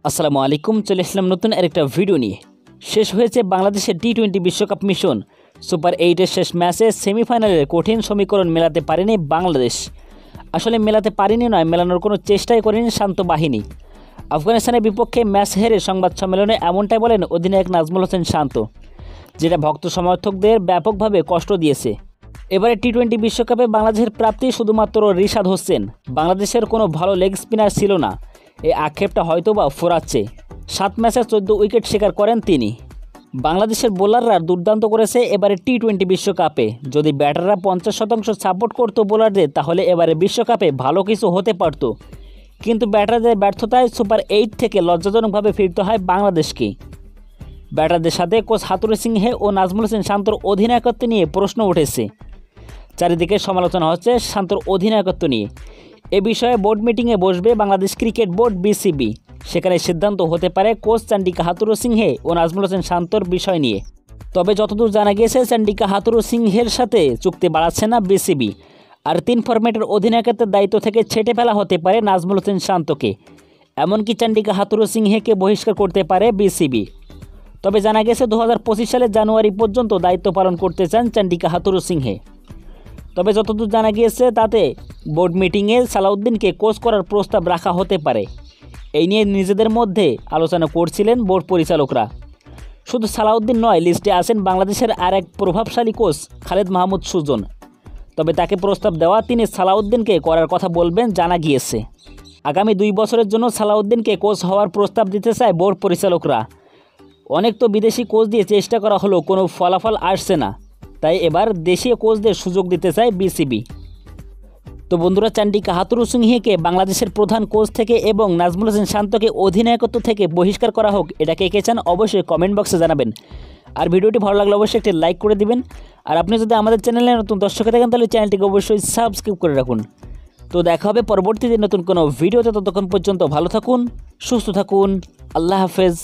আসসালামু আলাইকুম, চলে আসলাম নতুন আরেকটা ভিডিও নিয়ে। শেষ হয়েছে বাংলাদেশের টি-20 বিশ্বকাপ মিশন। সুপার 8-এর শেষ ম্যাচে সেমিফাইনালের কঠিন সমীকরণ মেলাতে পারেনি বাংলাদেশ। আসলে মেলাতে পারেনি নয়, মেলানোর কোনো চেষ্টাই করেনি শান্ত বাহিনী। আফগানিস্তানের বিপক্ষে ম্যাচ হেরে সংবাদ সম্মেলনে এমনটাই বলেন অধিনায়ক নাজমুল হোসেন শান্ত, যেটা ভক্ত সমর্থকদের ব্যাপকভাবে কষ্ট দিয়েছে। এবারে টি-20 বিশ্বকাপে বাংলাদেশের প্রাপ্তি শুধুমাত্র রিশাদ হোসেন। বাংলাদেশের কোনো ভালো লেগ স্পিনার ছিল না, এই আক্ষেপটা হয়তোবা ফোরাচ্ছে। 7 ম্যাচে 14 উইকেট শিকার করেন তিনি। বাংলাদেশের বোলাররা দুর্দান্ত করেছে এবারে টি-20 বিশ্বকাপে। যদি ব্যাটাররা 50% সাপোর্ট করতো বোলারদের, তাহলে এবারে বিশ্বকাপে ভালো কিছু হতে পারত। কিন্তু ব্যাটারদের ব্যর্থতায় সুপার 8 থেকে লজ্জাজনকভাবে ফিরতে হয় বাংলাদেশকে। ব্যাটারদের সাথে কোচ হাতুরু সিংহে ও নাজমুল হোসেন শান্তর অধিনায়কত্ব নিয়ে প্রশ্ন উঠেছে। চারিদিকে সমালোচনা হচ্ছে শান্তর অধিনায়কত্ব নিয়ে। এ বিষয়ে বোর্ড মিটিংয়ে বসবে বাংলাদেশ ক্রিকেট বোর্ড বিসিবি। সেখানে সিদ্ধান্ত হতে পারে কোচ চান্ডিকা হাতুরু সিংহে ও নাজমুল হোসেন শান্তর বিষয় নিয়ে। তবে যতদূর জানা গিয়েছে, চান্ডিকা হাতুরু সিংহের সাথে চুক্তি বাড়াচ্ছে না বিসিবি। আর 3 ফরম্যাটের অধিনায়কত্বের দায়িত্ব থেকে ছেঁটে ফেলা হতে পারে নাজমুল হোসেন শান্তকে। এমনকি চান্ডিকা হাতুরু সিংহেকে বহিষ্কার করতে পারে বিসিবি। তবে জানা গেছে 2025 সালের জানুয়ারি পর্যন্ত দায়িত্ব পালন করতে চান চান্ডিকা হাতুরু সিংহে। তবে যতদূর জানা গিয়েছে, তাতে বোর্ড মিটিংয়ে সালাউদ্দিনকে কোচ করার প্রস্তাব রাখা হতে পারে। এই নিয়ে নিজেদের মধ্যে আলোচনা করছিলেন বোর্ড পরিচালকরা। শুধু সালাউদ্দিন নয়, লিস্টে আছেন বাংলাদেশের আরেক প্রভাবশালী কোচ খালেদ মাহমুদ সুজন। তবে তাকে প্রস্তাব দেওয়া তিনি সালাউদ্দিনকে করার কথা বলবেন জানা গিয়েছে। আগামী 2 বছরের জন্য সালাউদ্দিনকে কোচ হওয়ার প্রস্তাব দিতে চায় বোর্ড পরিচালকরা। অনেক তো বিদেশি কোচ দিয়ে চেষ্টা করা হলো, কোনো ফলাফল আসছে না। তাই এবার দেশীয় কোচদের সুযোগ দিতে চায় বিসিবি। তো বন্ধুরা, চান্ডিকা হাতুরু সিংহেকে বাংলাদেশের প্রধান কোচ থেকে এবং নাজমুল হোসেন শান্তকে অধিনায়কত্ব থেকে বহিষ্কার করা হোক, এটাকে কে চান অবশ্যই কমেন্ট বক্সে জানাবেন। আর ভিডিওটি ভালো লাগলে অবশ্যই একটি লাইক করে দিবেন। আর আপনি যদি আমাদের চ্যানেলে নতুন দর্শক থাকেন, তাহলে চ্যানেলটিকে অবশ্যই সাবস্ক্রাইব করে রাখুন। তো দেখা হবে পরবর্তীতে নতুন কোনো ভিডিওতে। ততক্ষণ পর্যন্ত ভালো থাকুন, সুস্থ থাকুন। আল্লাহ হাফেজ।